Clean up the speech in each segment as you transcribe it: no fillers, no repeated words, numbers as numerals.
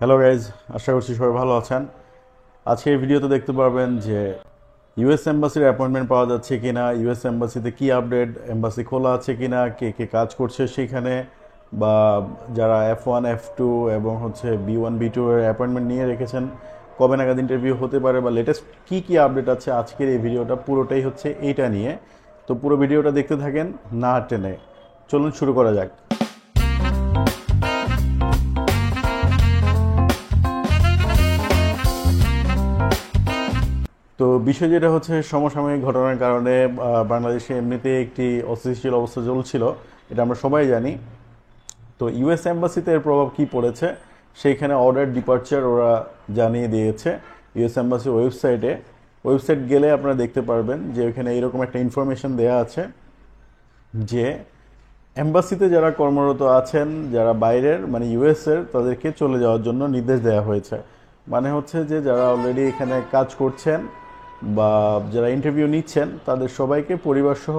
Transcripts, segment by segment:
Hello guys, আশা করছি সবাই ভালো আছেন। আজকে এই ভিডিওতে দেখতে পারবেন যে ইউএস এম্বাসির অ্যাপয়েন্টমেন্ট পাওয়া যাচ্ছে কিনা, ইউএস এম্বাসিতে কি আপডেট, এম্বাসি খোলা আছে কিনা, কে কে কাজ করছে সেখানে, বা যারা F1 F2 এবং B1 B2 এর অ্যাপয়েন্টমেন্ট নিয়ে রেখেছেন কবে নাগাদ ইন্টারভিউ হতে পারে, বা লেটেস্ট কি কি আপডেট আছে। আজকের এই ভিডিওটা পুরোটাই এইটা নিয়ে। তো পুরো ভিডিওটা দেখতে থাকেন না টেনে। চলুন শুরু করা যাক। তো বিষয় যেটা সমসাময়িক ঘটনার কারণে বাংলাদেশে এমনিতে একটি অস্থিতিশীল অবস্থা চলছিল, এটা আমরা সবাই জানি। তো ইউএস এম্বাসিতে এর প্রভাব কি পড়েছে সেইখানে অর্ডার ডিপার্চার ওরা জানিয়ে দিয়েছে ইউএস এম্বাসি ওয়েবসাইট গেলে আপনারা দেখতে পারবেন যে ওইখানে এরকম একটা ইনফরমেশন দেয়া আছে যে এম্বাসিতে যারা কর্মরত আছেন, যারা বাইরের মানে ইউএসের, তাদেরকে চলে যাওয়ার জন্য নির্দেশ দেওয়া হয়েছে। মানে যে যারা অলরেডি এখানে কাজ করছেন বা যারা ইন্টারভিউ নিচ্ছেন তাদের সবাইকে পরিবার সহ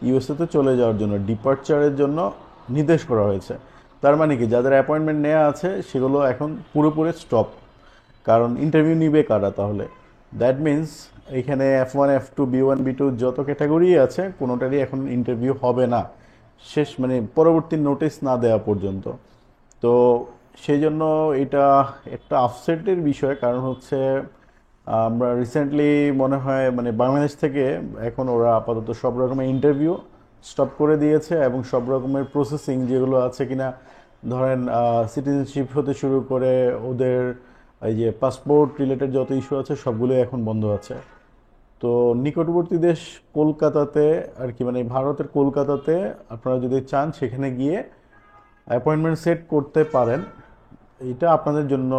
ইউএসএতে চলে যাওয়ার জন্য ডিপার্চারের জন্য নির্দেশ করা হয়েছে। তার মানে কি, যাদের অ্যাপয়েন্টমেন্ট নেওয়া আছে সেগুলো এখন পুরোপুরি স্টপ। কারণ ইন্টারভিউ নিবে কারা তাহলে? দ্যাট মিন্স এখানে F1 F2 B1 B2 যত ক্যাটাগরি আছে কোনোটারই এখন ইন্টারভিউ হবে না, শেষ মানে পরবর্তী নোটিশ না দেওয়া পর্যন্ত। তো সেই জন্য এটা একটা আপসেটের বিষয়। কারণ আমরা রিসেন্টলি মনে হয় মানে বাংলাদেশ থেকে এখন ওরা আপাতত সব রকমের ইন্টারভিউ স্টপ করে দিয়েছে, এবং সব রকমের প্রসেসিং যেগুলো আছে কিনা, ধরেন সিটিজেনশিপ হতে শুরু করে ওদের এই যে পাসপোর্ট রিলেটেড যত ইস্যু আছে সবগুলোই এখন বন্ধ আছে। তো নিকটবর্তী দেশ কলকাতাতে আর কি, মানে ভারতের কলকাতাতে আপনারা যদি চান সেখানে গিয়ে অ্যাপয়েন্টমেন্ট সেট করতে পারেন। এটা আপনাদের জন্য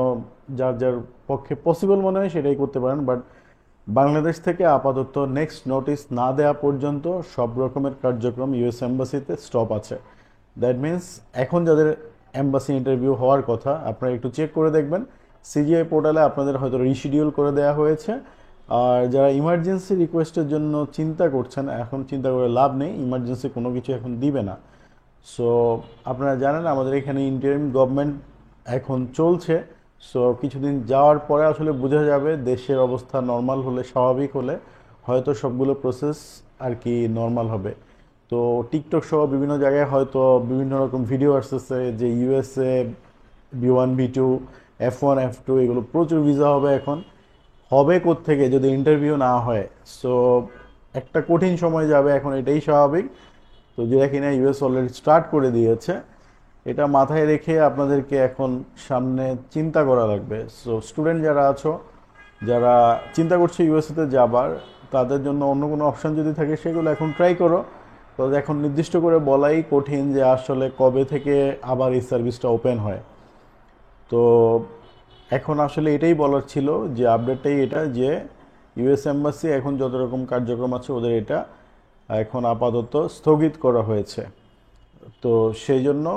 যার যার পক্ষে পসিবল মনে হয় সেটাই করতে পারেন। বাট বাংলাদেশ থেকে আপাতত নেক্সট নোটিস না দেওয়া পর্যন্ত সব রকমের কার্যক্রম ইউএস এম্বাসিতে স্টপ আছে। দ্যাট মিন্স এখন যাদের এম্বাসি ইন্টারভিউ হওয়ার কথা আপনারা একটু চেক করে দেখবেন, সিজিআই পোর্টালে আপনাদের হয়তো রিশিডিউল করে দেওয়া হয়েছে। আর যারা ইমার্জেন্সি রিকোয়েস্টের জন্য চিন্তা করছেন, এখন চিন্তা করে লাভ নেই, ইমার্জেন্সি কোনো কিছু এখন দিবে না। সো আপনারা জানেন আমাদের এখানে ইন্টারিম গভর্নমেন্ট এখন চলছে। সো কিছুদিন যাওয়ার পরে আসলে বোঝা যাবে দেশের অবস্থা নর্মাল হলে, স্বাভাবিক হলে হয়তো সবগুলো প্রসেস আর কি নর্মাল হবে। তো টিকটক সহ বিভিন্ন জায়গায় হয়তো বিভিন্ন রকম ভিডিও আসতেছে যে USA B1 B2 F1 F2 এগুলো প্রচুর ভিসা হবে। এখন হবে কোত্থেকে যদি ইন্টারভিউ না হয়? সো একটা কঠিন সময় যাবে, এখন এটাই স্বাভাবিক। তো যেটা কিনা ইউএস অলরেডি স্টার্ট করে দিয়েছে, এটা মাথায় রেখে আপনাদেরকে এখন সামনে চিন্তা করা লাগবে। সো স্টুডেন্ট যারা আছো, যারা চিন্তা করছে ইউএসএতে যাবার, তাদের জন্য অন্য কোনো অপশান যদি থাকে সেগুলো এখন ট্রাই করো। তো এখন নির্দিষ্ট করে বলাই কঠিন যে আসলে কবে থেকে আবার এই সার্ভিসটা ওপেন হয়। তো এখন আসলে এটাই বলার ছিল, যে আপডেটটাই এটা, যে ইউএস এম্বাসি এখন যত রকম কার্যক্রম আছে ওদের এটা এখন আপাতত স্থগিত করা হয়েছে। তো সেই জন্য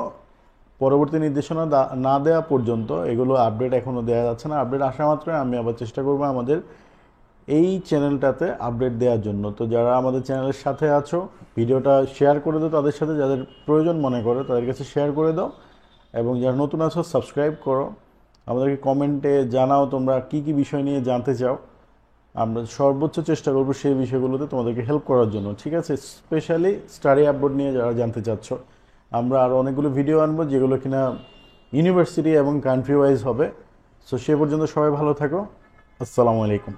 পরবর্তী নির্দেশনা না দেওয়া পর্যন্ত এগুলো আপডেট এখনও দেওয়া যাচ্ছে না। আপডেট আসা মাত্রই আমি আবার চেষ্টা করবো আমাদের এই চ্যানেলটাতে আপডেট দেওয়ার জন্য। তো যারা আমাদের চ্যানেলের সাথে আছো, ভিডিওটা শেয়ার করে দাও তাদের সাথে, যাদের প্রয়োজন মনে করে তাদের কাছে শেয়ার করে দাও। এবং যারা নতুন আছো সাবস্ক্রাইব করো। আমাদেরকে কমেন্টে জানাও তোমরা কি কি বিষয় নিয়ে জানতে চাও। আমরা সর্বোচ্চ চেষ্টা করবো সেই বিষয়গুলোতে তোমাদেরকে হেল্প করার জন্য, ঠিক আছে? স্পেশালি স্টাডি আপডেট নিয়ে যারা জানতে চাচ্ছ, আমরা আরও অনেকগুলো ভিডিও আনবো যেগুলো কিনা ইউনিভার্সিটি এবং কান্ট্রি ওয়াইজ হবে। সো সে পর্যন্ত সবাই ভালো থাকো। আসসালামু আলাইকুম।